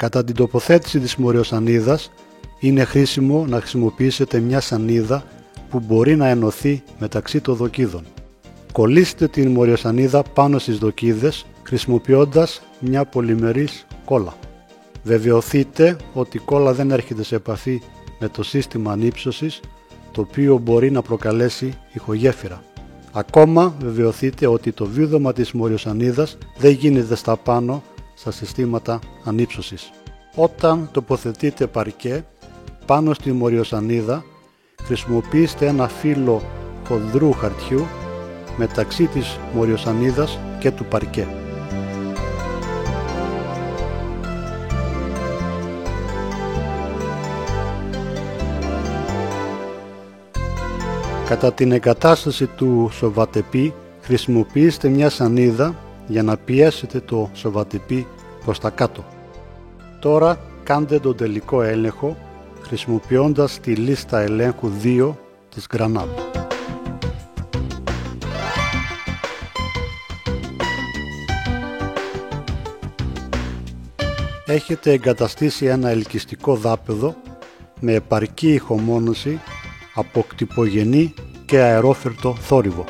Κατά την τοποθέτηση της μοριοσανίδας είναι χρήσιμο να χρησιμοποιήσετε μια σανίδα που μπορεί να ενωθεί μεταξύ των δοκίδων. Κολλήστε την μοριοσανίδα πάνω στις δοκίδες χρησιμοποιώντας μια πολυμερής κόλλα. Βεβαιωθείτε ότι η κόλλα δεν έρχεται σε επαφή με το σύστημα ανύψωσης, το οποίο μπορεί να προκαλέσει ηχογέφυρα. Ακόμα βεβαιωθείτε ότι το βίδωμα της μοριοσανίδας δεν γίνεται στα πάνω στα συστήματα ανύψωσης. Όταν τοποθετείτε παρκέ πάνω στη μοριοσανίδα, χρησιμοποιήστε ένα φύλλο χονδρού χαρτιού μεταξύ της μοριοσανίδας και του παρκέ. Κατά την εγκατάσταση του σοβατεπί, χρησιμοποιήστε μια σανίδα για να πιέσετε το σοβατεπί προς τα κάτω. Τώρα κάντε τον τελικό έλεγχο χρησιμοποιώντας τη λίστα ελέγχου 2 της Granab. Έχετε εγκαταστήσει ένα ελκυστικό δάπεδο με επαρκή ηχομόνωση από κτυπογενή και αερόφερτο θόρυβο.